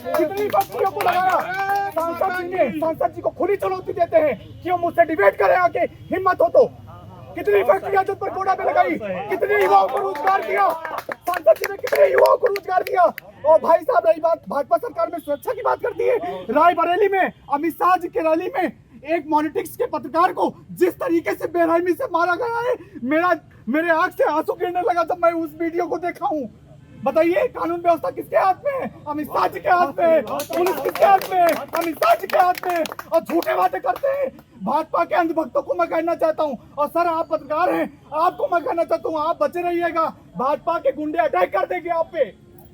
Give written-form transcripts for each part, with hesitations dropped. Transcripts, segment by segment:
कितनी बच्चियों को लगाया। सांसद जी को खुली चुनौती देते हैं कि वो मुझसे डिबेट करें आके, हिम्मत हो तो। कितनी फैक्ट्रियां जिन पर गोडा में लगाई, कितने युवाओं को रोजगार दिया सांसद जी ने, कितने युवाओं को रोजगार दिया। और भाई साहब, रही बात भाजपा सरकार में सुरक्षा की बात करती है, रायबरेली में अमित शाह जी की रैली में एक पॉलिटिक्स के पत्रकार को जिस तरीके से बेरहमी से मारा गया है, मेरे आंख से आंसू गिरने लगा जब मैं उस वीडियो को देखा हूँ। बताइए, कानून व्यवस्था किसके हाथ में है? अमित शाह जी के हाथ में है। पुलिस किसके हाथ में है? अमित शाह जी के हाथ में है। और झूठे वादे करते हैं। भाजपा के अंधभक्तों को मैं कहना चाहता हूं, और सर आप पत्रकार हैं, आपको मैं कहना चाहता हूं, आप बचे रहिएगा, भाजपा के गुंडे अटैक कर देंगे आप पे।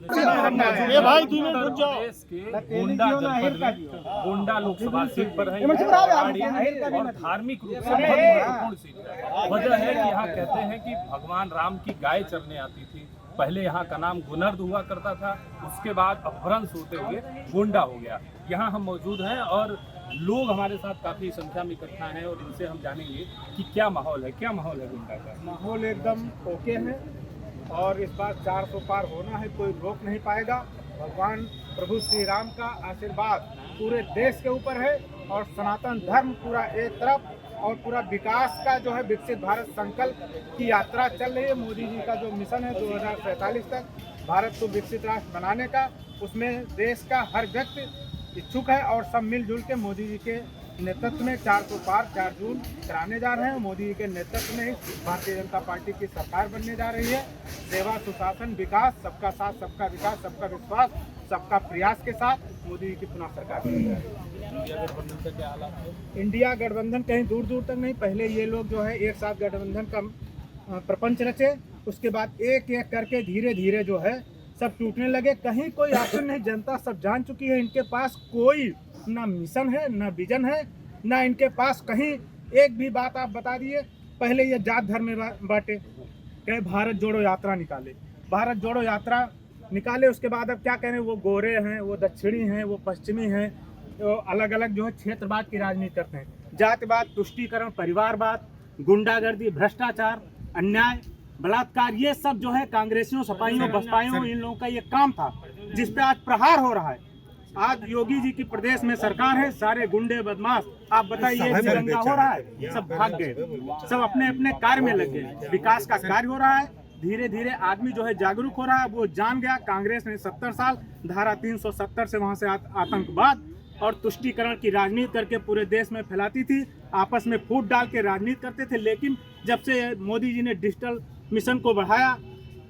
ये भाई 2 मिनट रुक जाओ। देश के गोंडा जनपद में गोंडा लोकसभा सीट पर है और धार्मिक रूप से बहुत महत्वपूर्ण सीट है। वजह है कि यहाँ कहते हैं कि भगवान राम की गाय चरने आती थी। पहले यहाँ का नाम गुनर्द हुआ करता था, उसके बाद अपभ्रंश होते हुए गोंडा हो गया। यहाँ हम मौजूद हैं और लोग हमारे साथ काफी संख्या में इकट्ठा हैं और इनसे हम जानेंगे कि क्या माहौल है गोंडा का। माहौल एकदम ओके है और इस बार 400 पार होना है, कोई रोक नहीं पाएगा। भगवान प्रभु श्री राम का आशीर्वाद पूरे देश के ऊपर है और सनातन धर्म पूरा एक तरफ और पूरा विकास का जो है विकसित भारत संकल्प की यात्रा चल रही है। मोदी जी का जो मिशन है 2047 तक भारत को विकसित राष्ट्र बनाने का, उसमें देश का हर व्यक्ति इच्छुक है और सब मिलजुल के मोदी जी के नेतृत्व में 400 पार 4 जून कराने जा रहे हैं। मोदी जी के नेतृत्व में ही भारतीय जनता पार्टी की सरकार बनने जा रही है। सेवा, सुशासन, विकास, सबका साथ, सबका विकास, सबका विश्वास, सबका प्रयास के साथ मोदी जी की पुनः सरकार बनने जा रही है। इंडिया गठबंधन का क्या हालात है? इंडिया गठबंधन कहीं दूर दूर तक नहीं। पहले ये लोग जो है एक साथ गठबंधन का प्रपंच रचे, उसके बाद एक एक करके धीरे धीरे जो है सब टूटने लगे। कहीं कोई ऑप्शन नहीं, जनता सब जान चुकी है। इनके पास कोई ना मिशन है, ना विजन है, ना इनके पास कहीं एक भी बात आप बता दिए। पहले ये जात धर्म में बांटे, कहे भारत जोड़ो यात्रा निकाले, भारत जोड़ो यात्रा निकाले, उसके बाद अब क्या कह रहे हैं, वो गोरे हैं, वो दक्षिणी हैं, वो पश्चिमी हैं, तो अलग अलग जो है क्षेत्रवाद की राजनीति करते हैं। जातिवाद, तुष्टीकरण, परिवारवाद, गुंडागर्दी, भ्रष्टाचार, अन्याय, बलात्कार, ये सब जो है कांग्रेसियों, सपाइयों, बसपाइयों, इन लोगों का ये काम था जिस पे आज प्रहार हो रहा है। आज योगी जी की प्रदेश में सरकार है, सारे गुंडे बदमाश, आप बताइए दंगा हो रहा है, सब भाग गए, सब अपने अपने कार्य में लग गए। विकास का कार्य हो रहा है, धीरे धीरे आदमी जो है जागरूक हो रहा है। वो जान गया कांग्रेस ने 70 साल धारा 370 से वहां से आतंकवाद और तुष्टीकरण की राजनीति करके पूरे देश में फैलाती थी, आपस में फूट डाल के राजनीति करते थे। लेकिन जब से मोदी जी ने डिजिटल मिशन को बढ़ाया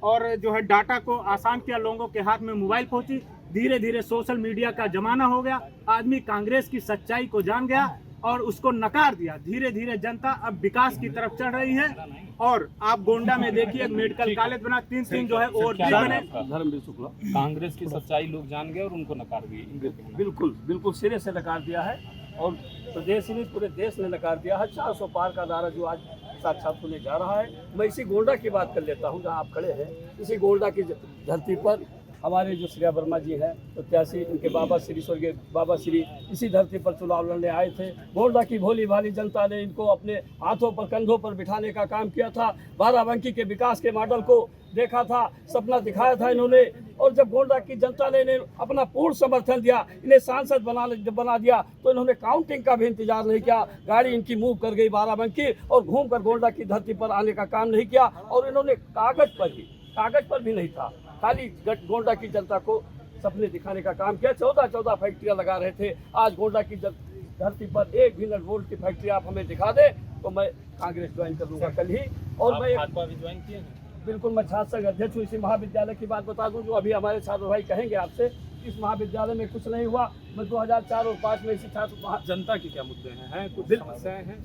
और जो है डाटा को आसान किया, लोगों के हाथ में मोबाइल पहुंची, धीरे धीरे सोशल मीडिया का जमाना हो गया, आदमी कांग्रेस की सच्चाई को जान गया और उसको नकार दिया। धीरे धीरे जनता अब विकास की तरफ चढ़ रही है। और आप गोंडा में देखिए मेडिकल कॉलेज बना, 3 जो है ओवरब्रिज बने। धर्मवीर शुक्ला, कांग्रेस की सच्चाई लोग जान गए और उनको नकार दिए। बिल्कुल सिरे से नकार दिया है और प्रदेश ही पूरे देश ने नकार दिया है। 400 पार का नारा जो आज साक्षात होने जा रहा है। मैं इसी गोंडा की बात कर लेता हूं जहां आप खड़े हैं। इसी गोंडा की धरती पर हमारे जो श्रेया वर्मा जी हैं प्रत्याशी, इनके बाबा श्री स्वर्गीय बाबा श्री इसी धरती पर चुनाव लड़ने आए थे। गोंडा की भोली भाली जनता ने इनको अपने हाथों पर, कंधों पर बिठाने का काम किया था। बाराबंकी के विकास के मॉडल को देखा था, सपना दिखाया था इन्होंने। और जब गोंडा की जनता ने इन्हें अपना पूर्ण समर्थन दिया, इन्हें सांसद बना दिया, तो इन्होंने काउंटिंग का भी इंतजार नहीं किया। गाड़ी इनकी मूव कर गई बाराबंकी और घूमकर गोंडा की धरती पर आने का काम नहीं किया। और इन्होंने कागज पर भी नहीं था, खाली गोंडा की जनता को सपने दिखाने का काम किया। 14 फैक्ट्रियां लगा रहे थे। आज गोंडा की धरती पर एक भी नट बोल्ट की फैक्ट्री आप हमें दिखा दे तो मैं कांग्रेस ज्वाइन कर लूंगा कल ही। और मैं भाजपा भी ज्वाइन किए हैं? बिल्कुल, मैं छात्र संघ अध्यक्ष हूँ। इसी महाविद्यालय की बात बता दूं जो अभी हमारे छात्र भाई कहेंगे आपसे, इस महाविद्यालय में कुछ नहीं हुआ। मैं 2004 और 5 में इसी छात्र। जनता की क्या मुद्दे हैं? कुछ समस्याएं हैं?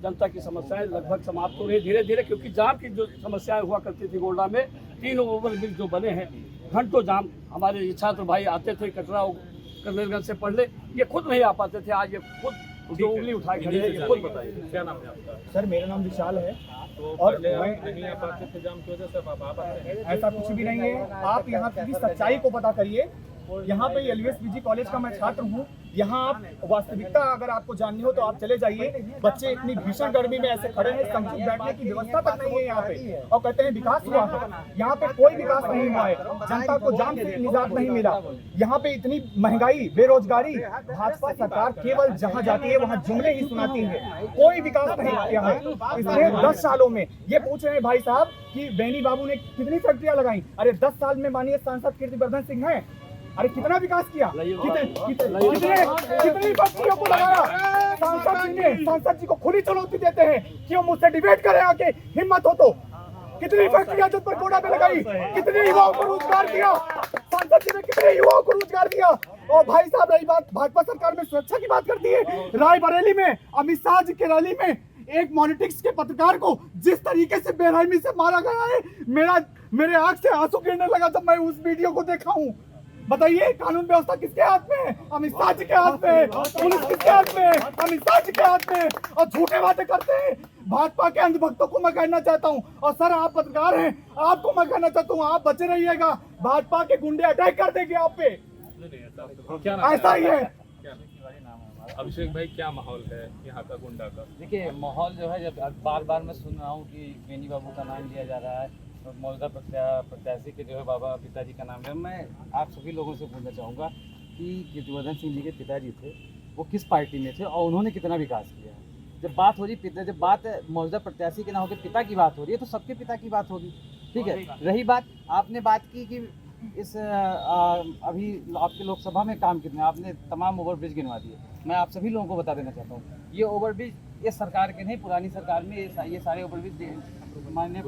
जनता की समस्याएं लगभग समाप्त हो रही है धीरे धीरे, क्योंकि जाम की जो समस्याएं हुआ करती थी गोंडा में, 3 ओवरब्रिज जो बने हैं, घंटों जाम। हमारे ये छात्र भाई आते थे कटरा कनेरगंज से पढ़ने, ये खुद नहीं आ पाते थे। आज ये खुद जो उंगली उठाए खड़े हैं, ये खुद बताइए। क्या नाम है आपका? सर मेरा नाम विशाल है। तो और नहीं आ पाते थे जाम की वजह से, आप आ पाते हैं? ऐसा कुछ भी नहीं है। आप यहाँ की सच्चाई को पता करिए। यहाँ पे LUS PG कॉलेज का मैं छात्र हूँ। यहाँ आप वास्तविकता अगर आपको जाननी हो तो आप चले जाइए। बच्चे इतनी भीषण गर्मी में ऐसे खड़े हैं, संचित बैठने की व्यवस्था तक नहीं है यहाँ पे, और कहते हैं विकास हुआ है। यहाँ पे कोई विकास नहीं हुआ है, जनता को जाम से निजात नहीं मिला। यहाँ पे इतनी महंगाई, बेरोजगारी, भाजपा सरकार केवल जहाँ जाती है वहाँ जुमले ही सुनाती है, कोई विकास नहीं किया है पिछले 10 सालों में। ये पूछ रहे हैं भाई साहब कि बेनी बाबू ने कितनी फैक्ट्रियां लगाई? अरे 10 साल में माननीय सांसद कीर्तिवर्धन सिंह है, अरे कितना विकास किया, कितनी फैक्ट्रियों को लगाया? सांसद जी को खुली चुनौती देते हैं कि वो मुझसे डिबेट करें आके, हिम्मत हो तो। कितनी फैक्ट्रियां जब कोड़ा पे लगाई, कितने युवाओं को रोजगार दिया सांसद जी ने, कितने युवाओं को रोजगार दिया। और भाई साहब रही बात भाजपा सरकार में सुरक्षा की बात करती है, रायबरेली में अमित शाह जी की रैली में एक पॉलिटिक्स के पत्रकार को जिस तरीके से बेरहमी से मारा गया है, मेरे आंख से आंसू गिरने लगा जब मैं उस वीडियो को देखा हूँ। बताइए कानून व्यवस्था किसके हाथ में है? अमित शाह जी के हाथ में है। पुलिस किसके हाथ में है? अमित शाह जी के हाथ में। और झूठे बातें करते हैं भाजपा के अंधभक्तों को मैं कहना चाहता हूं, और सर आप पत्रकार हैं, आपको मैं कहना चाहता हूं आप बचे रहिएगा, भाजपा के गुंडे अटैक कर देंगे आप पे, ऐसा ही है। अभिषेक भाई क्या माहौल है यहाँ का गुंडा का? देखिए माहौल जो है, जब बार बार मैं सुन रहा हूँ कि बेनी बाबू का नाम लिया जा रहा है, तो मौजूदा प्रत्याशी के जो है बाबा पिताजी का नाम है। मैं आप सभी लोगों से पूछना चाहूँगा कि कीर्तिवर्धन सिंह जी के पिताजी थे, वो किस पार्टी में थे और उन्होंने कितना विकास किया है? जब बात हो रही जब बात मौजूदा प्रत्याशी के ना होकर पिता की बात हो रही है, तो सबके पिता की बात होगी, ठीक है। रही बात, आपने बात की कि इस अभी आपके लोकसभा में काम कितने, आपने तमाम ओवरब्रिज गिनवा दिए। मैं आप सभी लोगों को बता देना चाहता हूँ, ये ओवरब्रिज इस सरकार के नहीं, पुरानी सरकार में ये सारे ओवरब्रिज माननीय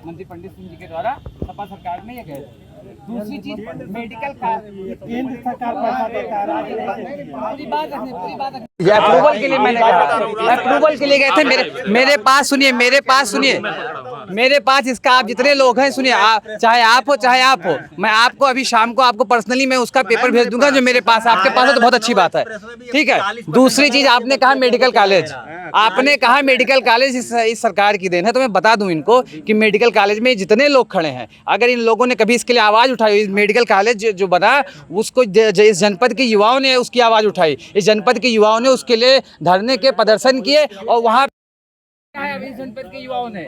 मंत्री पंडित सिंह जी के द्वारा सपा सरकार में ये गए। दूसरी चीज मेडिकल का केंद्र सरकार पूरी बात रखने ये अप्रूवल के लिए मैंने कहा, अप्रूवल के लिए गए थे। मेरे पास सुनिए, मेरे पास इसका आप जितने लोग हैं सुनिए, चाहे आप हो, मैं आपको अभी शाम को आपको पर्सनली मैं उसका पेपर भेज दूंगा जो मेरे पास, आपके पास है तो बहुत अच्छी बात है, ठीक है। दूसरी चीज आपने कहा मेडिकल कॉलेज, आपने कहा मेडिकल कॉलेज इस सरकार की देन है, तो मैं बता दूं इनको कि मेडिकल कॉलेज में जितने लोग खड़े हैं, अगर इन लोगों ने कभी इसके लिए आवाज़ उठाई, मेडिकल कॉलेज जो बना उसको इस जनपद के युवाओं ने उसकी आवाज़ उठाई, इस जनपद के युवाओं ने उसके लिए धरने के प्रदर्शन किए, और वहाँ अभी जनपद के युवाओं ने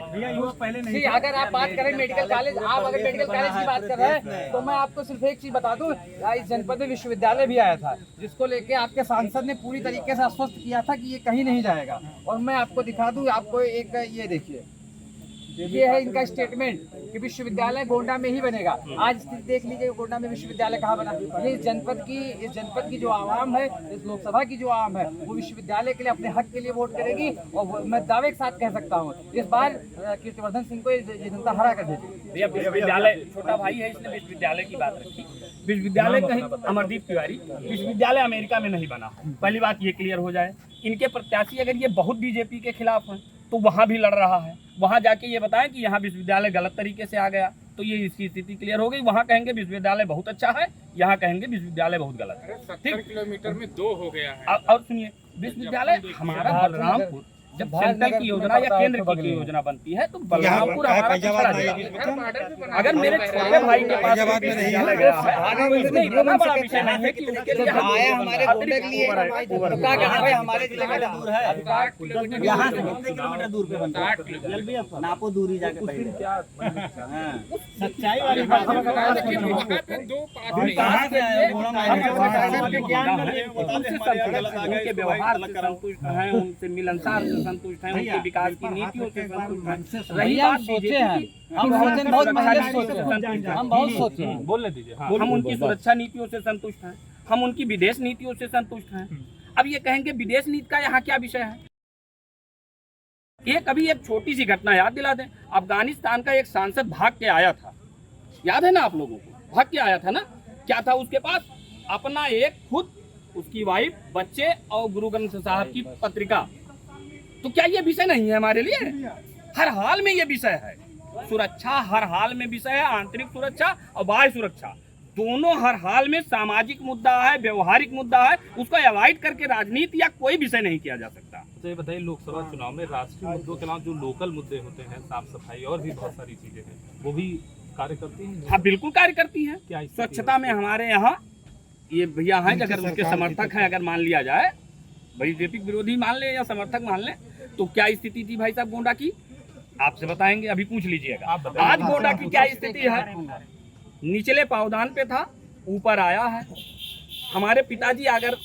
अगर आप बात करें मेडिकल कॉलेज, आप अगर मेडिकल कॉलेज की बात कर रहे हैं तो मैं आपको सिर्फ एक चीज बता दूं, इस जनपद में विश्वविद्यालय भी आया था, जिसको लेके आपके सांसद ने पूरी तरीके से आश्वस्त किया था कि ये कहीं नहीं जाएगा। और मैं आपको दिखा दूं, आपको एक ये देखिए, ये है इनका स्टेटमेंट कि विश्वविद्यालय गोंडा में ही बनेगा। आज स्थिति देख लीजिए, गोंडा में विश्वविद्यालय कहाँ बना। ये इस जनपद की जो आवाम है, इस लोकसभा की जो आवाम है, वो विश्वविद्यालय के लिए अपने हक के लिए वोट करेगी, और मैं दावे के साथ कह सकता हूँ इस बार कीर्तिवर्धन सिंह को ये जनता हरा कर देगी। विश्वविद्यालय छोटा भाई है, इसने विश्वविद्यालय की बात रखी। विश्वविद्यालय कहीं अमरदीप तिवारी विश्वविद्यालय अमेरिका में नहीं बना, पहली बात ये क्लियर हो जाए। इनके प्रत्याशी अगर ये बहुत बीजेपी के खिलाफ हैं तो वहाँ भी लड़ रहा है, वहाँ जाके ये बताएं कि यहाँ विश्वविद्यालय गलत तरीके से आ गया, तो ये इसकी स्थिति क्लियर हो गई। वहाँ कहेंगे विश्वविद्यालय बहुत अच्छा है, यहाँ कहेंगे विश्वविद्यालय बहुत गलत है। 70 किलोमीटर में 2 हो गया है। और सुनिए, विश्वविद्यालय हमारा बलरामपुर, जब सेंट्रल की योजना या केंद्र की योजना बनती है तो बलरामपुर हमारा पिछड़ा है। अगर मेरे छोटे भाई के पास विश्वविद्यालय गया है तो इसमें इतना बड़ा विषय नहीं है कि उसके लिए हमारे गोंडे के लिए हमारे जिले में दूर है, यहाँ से कितने किलोमीटर दूर पे बनता है, नापो दूरी जाके पहले क्या सच्चाई वाली बात उनके व्यवहार से संतुष्ट हैं, उनसे मिलनसार संतुष्ट हैं, उनके विकास की नीतियों से संतुष्ट हैं। रही बात सोचे हैं, हम बहुत सोचे हैं, बोलने दीजिए, हम उनकी सुरक्षा नीतियों से संतुष्ट हैं, हम उनकी विदेश नीतियों से संतुष्ट हैं। अब ये कहेंगे विदेश नीति का यहाँ क्या विषय है? अभी एक छोटी सी घटना याद दिला दें, अफगानिस्तान का एक सांसद भाग के आया था, याद है ना आप लोगों को? भाग के आया था ना, क्या था उसके पास? अपना एक खुद, उसकी वाइफ, बच्चे और गुरु ग्रंथ साहब की पत्रिका। तो क्या ये विषय नहीं है हमारे लिए? हर हाल में ये विषय है, सुरक्षा हर हाल में विषय है, आंतरिक सुरक्षा और बाह्य सुरक्षा दोनों हर हाल में सामाजिक मुद्दा है, व्यवहारिक मुद्दा है, उसको अवॉइड करके राजनीति या कोई विषय नहीं किया जा सकता। तो ये बताइए, लोकसभा चुनाव में राष्ट्रीय मुद्दों के अलावा जो लोकल मुद्दे होते हैं, साफ सफाई और भी बहुत सारी चीजें हैं, वो भी कार्य करती हैं? हाँ बिल्कुल कार्य करती हैं। क्या स्वच्छता में हमारे यहाँ ये भैया हैं, अगर उसके समर्थक हैं, अगर मान लिया जाए बीजेपी विरोधी मान ले या समर्थक मान ले, तो क्या स्थिति थी भाई साहब गोंडा की, आपसे बताएंगे, अभी पूछ लीजिएगा। आज गोंडा की क्या स्थिति है? निचले पावदान पे था, ऊपर आया है। हमारे पिताजी अगर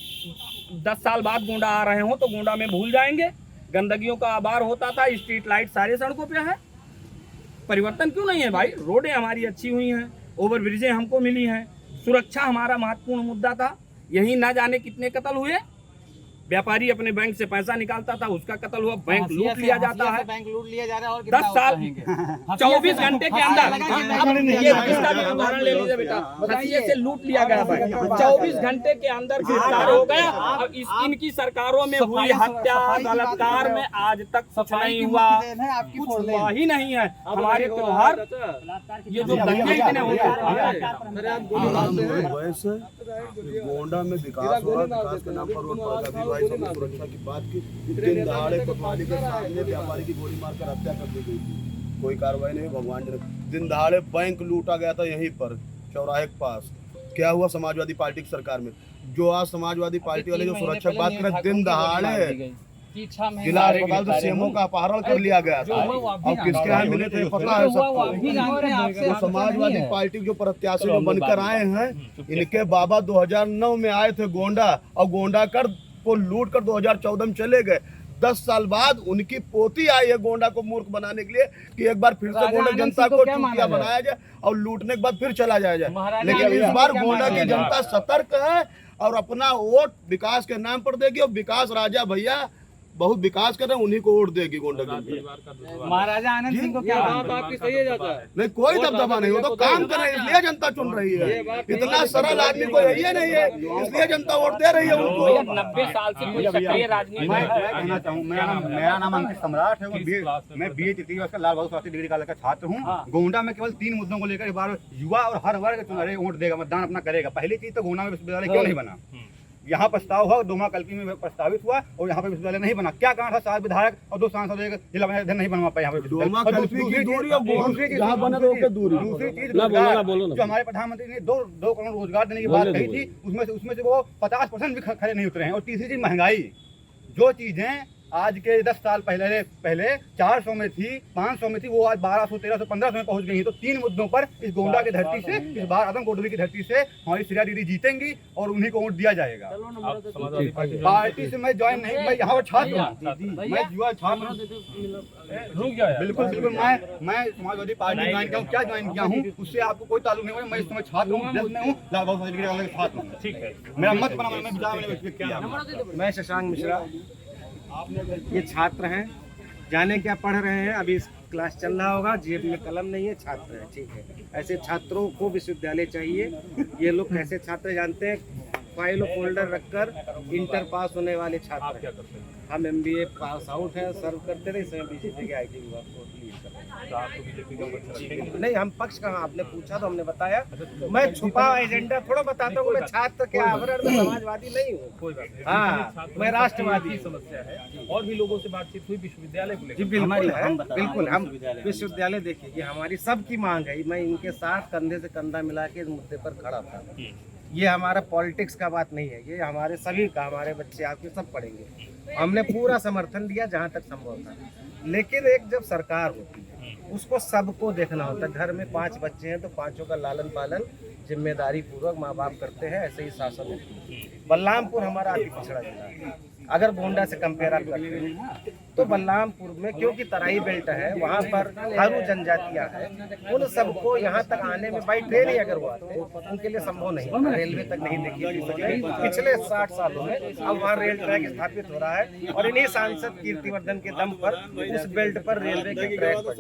10 साल बाद गोंडा आ रहे हो तो गोंडा में भूल जाएंगे। गंदगियों का आभार होता था, स्ट्रीट लाइट सारे सड़कों पे है। परिवर्तन क्यों नहीं है भाई? रोडें हमारी अच्छी हुई हैं, ओवर ब्रिजें हमको मिली हैं, सुरक्षा हमारा महत्वपूर्ण मुद्दा था। यही ना जाने कितने कत्ल हुए। व्यापारी अपने बैंक से पैसा निकालता था, उसका कत्ल हुआ, बैंक लूट लिया जाता है। बैंक लूट लिया जा रहा है और 10 साल 24 घंटे के अंदर, ये इसका भी उदाहरण ले लीजिए बेटा, हथिये से लूट लिया गया भाई, 24 घंटे के अंदर गिरफ्तार हो गया। और इनकी सरकारों में हुई हत्या बलात्कार में आज तक कुछ नहीं हुआ, कुछ हुआ ही नहीं है। हमारे त्योहार ये जो दंगे इतने होते वैसे गोंडा में विकास हुआ, विकास के नाम पर रोड पर अभी भाई सब सुरक्षा की बात की, दिन दहाड़े कोतवाली के सामने व्यापारी की गोली मारकर हत्या कर दी गई थी, कोई कार्रवाई नहीं। भगवान जी ने दिन दहाड़े बैंक लूटा गया था यहीं पर चौराहे के पास। क्या हुआ समाजवादी पार्टी की सरकार में? जो आज समाजवादी पार्टी वाले जो सुरक्षा बात करें, दिन दहाड़े जिला अस्पताल से सीएमओ का अपहरण कर लिया गया था। अब किसके यहाँ मिले थे पता है सबको। तो समाजवादी पार्टी जो प्रत्याशी जो बनकर आए हैं, इनके बाबा 2009 में आए थे गोंडा, और गोंडा कर को लूट कर 2014 में चले गए। 10 साल बाद उनकी पोती आई है गोंडा को मूर्ख बनाने के लिए कि एक बार फिर से गोंडा जनता को चूतिया बनाया जाए और लूटने के बाद फिर चला जाया जाए। लेकिन इस बार गोंडा की जनता सतर्क है और अपना वोट विकास के नाम पर देगी। और विकास राजा भैया बहुत विकास कर रहे हैं, उन्हीं को वोट देगी गोंडा की। महाराजा आनंद सिंह को क्या आपकी सही है जाता है? नहीं, कोई दबदबा नहीं, वो तो काम कर रहे हैं इसलिए जनता चुन रही है। इतना सरल आदमी को यही नहीं है, इसलिए जनता वोट दे रही है उनको। 90 साल से कोई सक्रिय राजनीति मैं कहना चाहूँ, मेरा नाम अंकित सम्राट है, मैं BA तृतीय वर्ष का लाल बहादुर शास्त्री डिग्री कॉलेज का छात्र हूँ। गोंडा में केवल 3 मुद्दों को लेकर इस बार युवा और हर वर्ग चुनाव वोट देगा, मतदान अपना करेगा। पहली चीज तो गोंडा में विश्वविद्यालय क्यों नहीं बना? यहाँ प्रस्ताव हुआ, दोमा कल्पी में प्रस्तावित हुआ और यहाँ पे विश्वविद्यालय नहीं बना। क्या कारण था? 7 विधायक और 2 सांसद जिला पंचायत नहीं बनवा पाए यहाँ पे। दोमा कल्पी की दूरी और जहाँ बने तो उसके दूरी। दूसरी चीज जो हमारे प्रधानमंत्री ने 2 करोड़ रोजगार देने की बात कही थी, उसमें से वो 50% भी खड़े नहीं उतरे हैं। और तीसरी चीज महंगाई, जो चीजें आज के 10 साल पहले 400 में थी, 500 में थी, वो आज 1200, 1300, 1500 में पहुंच गई। तो 3 मुद्दों पर इस गोंडा की धरती से, इस बार आदम कोडरी की धरती से हमारी श्रेया दीदी जीतेंगी और उन्हीं को वोट दिया जाएगा। पार्टी से मैं ज्वाइन नहीं, मैं यहाँ छात्र हूँ, मैं युवा छात्र। बिल्कुल मैं समाजवादी पार्टी ज्वाइन किया हूँ। क्या ज्वाइन किया हूँ उससे आपको कोई ताल्लुक नहीं है। मैं इस समय छात्र हूँ, छात्र हूँ। मेरा मत बना, मैं विचार। मैं शशांक मिश्रा, ये छात्र हैं, जाने क्या पढ़ रहे हैं, अभी क्लास चल रहा होगा, जेब में कलम नहीं है, छात्र है, ठीक है। ऐसे छात्रों को विश्वविद्यालय चाहिए। ये लोग कैसे छात्र जानते हैं? फाइल और फोल्डर रखकर इंटर पास होने वाले छात्र हैं। हम MBA पास आउट हैं, सर्व करते रहे, इसमें बीजेपी के IT विभाग को लीड कर रहे हैं। नहीं, हम पक्ष कहाँ, आपने पूछा तो हमने बताया। मैं छुपा एजेंडा थोड़ा बताता हूँ। मैं छात्र के आवरण में समाजवादी नहीं हूँ। हाँ, मैं राष्ट्रवादी। समस्या है और भी लोगों से बातचीत हुई विश्वविद्यालय को लेकर। बिल्कुल हम विश्वविद्यालय देखिए, ये हमारी सबकी मांग है। मैं इनके साथ कंधे से कंधा मिला के इस मुद्दे पर खड़ा था। ये हमारा पॉलिटिक्स का बात नहीं है, ये हमारे सभी का, हमारे बच्चे आपके सब पढ़ेंगे। हमने पूरा समर्थन दिया जहाँ तक संभव था। लेकिन एक जब सरकार होती है, उसको सबको देखना होता है। घर में 5 बच्चे हैं तो 5 का लालन पालन जिम्मेदारी पूर्वक माँ बाप करते हैं, ऐसे ही शासन होती है। बलरामपुर हमारा अति पिछड़ा जिला है। अगर गोंडा से कंपेयर आप करते हैं तो बलरामपुर में, क्योंकि तराई बेल्ट है, वहाँ पर थारू जनजातियाँ हैं, उन सबको यहाँ तक आने में बाई ट्रेन ही अगर वो आते उनके लिए संभव नहीं है। रेलवे तक नहीं देखी पिछले 60 सालों में। अब वहाँ रेल ट्रैक स्थापित हो रहा है और इन्हीं सांसद कीर्तिवर्धन के दम पर उस बेल्ट पर रेलवे के ट्रैक पर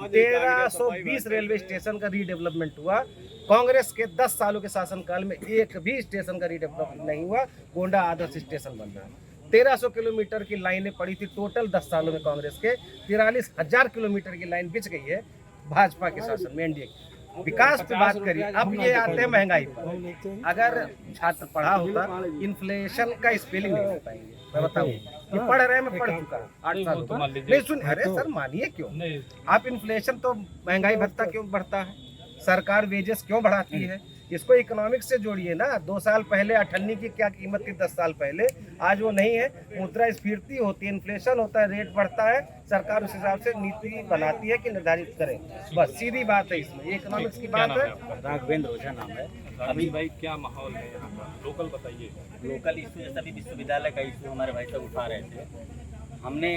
1320 रेलवे स्टेशन का रीडेवलपमेंट हुआ। कांग्रेस के 10 सालों के शासनकाल में एक भी स्टेशन का रीडेवलपमेंट नहीं हुआ। गोंडा आदर्श स्टेशन बन रहा है। 1300 किलोमीटर की लाइनें पड़ी थी टोटल 10 सालों में कांग्रेस के। 43,000 किलोमीटर की लाइन बिछ गई है भाजपा के शासन में, NDA की। विकास की बात करिए। अब ये आते हैं महंगाई पर। अगर छात्र पढ़ा होता, इन्फ्लेशन का स्पेलिंग नहीं कर पाएंगे। मैं बताऊँ कि पढ़ रहे हैं, मैं पढ़ चुका हूँ 8 साल। नहीं सुन, अरे सर मानिए क्यों आप? इन्फ्लेशन तो महंगाई भत्ता क्यों बढ़ता है? सरकार वेजेस क्यों बढ़ाती है? इसको इकोनॉमिक्स से जोड़िए ना। 2 साल पहले अठन्नी की क्या कीमत थी 10 साल पहले, आज वो नहीं है। मुद्रास्फीति होती है, इन्फ्लेशन होता है, रेट बढ़ता है, सरकार उस हिसाब से नीति बनाती है कि निर्धारित करें। बस सीधी बात है इसमें, ये इकोनॉमिक्स की बात है। राघवेंद्र ओझा नाम है। अभी भाई क्या माहौल है यहाँ का, लोकल बताइए। लोकल इशू जैसा भी विश्वविद्यालय का इशू हमारे भाई साहब उठा रहे थे। हमने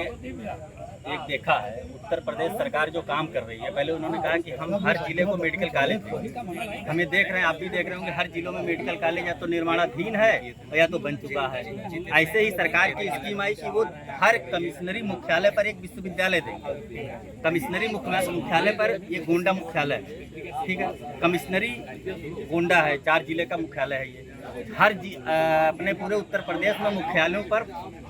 एक देखा है उत्तर प्रदेश सरकार जो काम कर रही है, पहले उन्होंने कहा कि हम हर जिले को मेडिकल कॉलेज देंगे। हमें देख रहे हैं, आप भी देख रहे होंगे, हर जिलों में मेडिकल कॉलेज या तो निर्माणाधीन है या तो बन चुका है। ऐसे ही सरकार की स्कीम आई कि वो हर कमिश्नरी मुख्यालय पर एक विश्वविद्यालय देंगे। कमिश्नरी मुख्यालय पर ये गोंडा मुख्यालय है, ठीक है। कमिश्नरी गोंडा है, 4 जिले का मुख्यालय है ये। हर अपने पूरे उत्तर प्रदेश में मुख्यालयों पर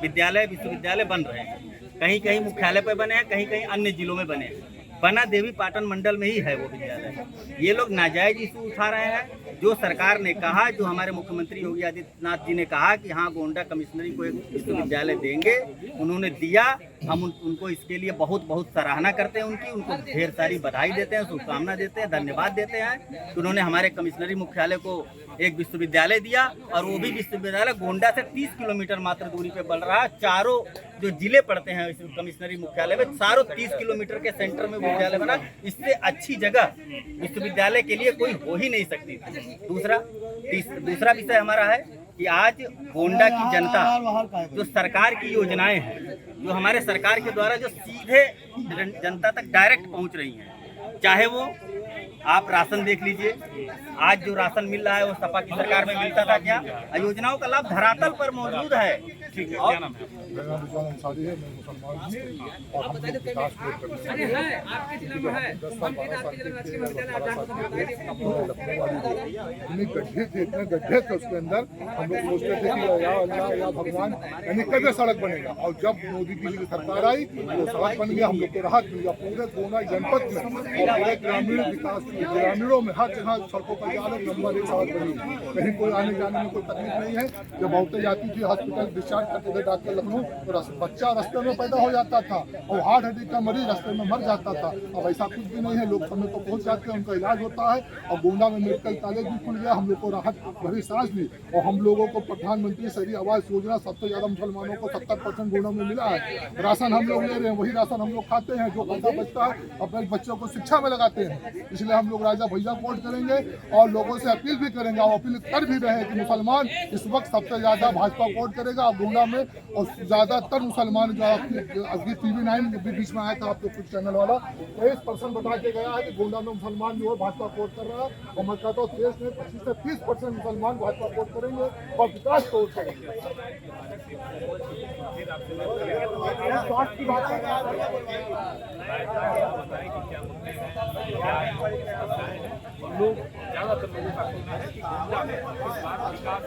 विद्यालय विश्वविद्यालय बन रहे हैं। कहीं कहीं मुख्यालय पर बने हैं, कहीं कहीं अन्य जिलों में बने हैं। बना देवी पाटन मंडल में ही है वो विद्यालय। ये लोग नाजायज इशू उठा रहे हैं। जो सरकार ने कहा, जो हमारे मुख्यमंत्री योगी आदित्यनाथ जी ने कहा कि हाँ गोंडा कमिश्नरी को एक विश्वविद्यालय देंगे, उन्होंने दिया। हम उनको इसके लिए बहुत बहुत सराहना करते हैं उनकी, उनको ढेर सारी बधाई देते हैं, शुभकामना देते हैं, धन्यवाद देते हैं कि उन्होंने हमारे कमिश्नरी मुख्यालय को एक विश्वविद्यालय दिया। और वो भी विश्वविद्यालय गोंडा से 30 किलोमीटर मात्र दूरी पे बन रहा है। चारों जो जिले पड़ते हैं इस कमिश्नरी मुख्यालय में, सारों 30 किलोमीटर के सेंटर में विद्यालय बना। इससे अच्छी जगह विश्वविद्यालय के लिए कोई हो ही नहीं सकती थी। दूसरा विषय हमारा है कि आज गोंडा की जनता जो सरकार की योजनाएं हैं, जो हमारे सरकार के द्वारा जो सीधे जनता तक डायरेक्ट पहुंच रही हैं, चाहे वो आप राशन देख लीजिए, आज जो राशन मिल रहा है वो सपा की सरकार में मिलता था क्या? योजनाओं का लाभ धरातल पर मौजूद है। ठीक है, क्या नाम है? गड्ढे थे, इतने गड्ढे थे उसके अंदर, हम लोग सोचते थे कि या अल्लाह या भगवान, यानी कब सड़क बनेगा। और जब मोदी जी की सरकार आई तो सड़क बन गया, हम लोग को राहत मिल गया। पूरे गोंडा जनपद में और पूरे ग्रामीण विकास ग्रामीणों में हर जगह सड़कों पर नंबर 1 सड़क बनी। कहीं कोई आने जाने में कोई तकलीफ नहीं है। जब औरतें जाती थी हॉस्पिटल डिस्चार्ज करते थे डॉक्टर लखनऊ, तो बच्चा रास्ते में पैदा हो जाता था और हार्ट अटैक का मरीज रास्ते में मर जाता था। अब ऐसा कुछ भी नहीं है, लोग समय पर पहुंच जाते हैं, उनका इलाज होता है। और गोंडा में मेडिकल कॉलेज भी खुल गया, हम लोग को राहत भरी सांस ली। और हम लोगों को प्रधानमंत्री शहरी आवास योजना, सबसे ज्यादा मुसलमानों को 70% गोंडा में मिला है। राशन हम लोग ले रहे हैं, वही राशन हम लोग खाते हैं। जो पैसा बचता है अपने बच्चों को शिक्षा में लगाते हैं। इसलिए हम लोग राजा भैया वोट करेंगे और लोगों से अपील भी करेंगे और अपील कर भी रहे हैं कि मुसलमान इस वक्त सबसे ज्यादा भाजपा वोट करेगा और गोंडा में। और ज्यादातर मुसलमान जो अभी TV9 के बीच में आया था आपके कुछ चैनल वाला, 23% बता के गया है कि गोंडा में मुसलमान जो है भाजपा वोट कर रहा है। और मैं कहता हूँ देश में 25 से 30% मुसलमान भाजपा वोट करेंगे और विकास को वोट करेंगे। स्वास्थ्य की बात लोग ज्यादातर लोगों का कहना है कि गोंडा में इस बार विकास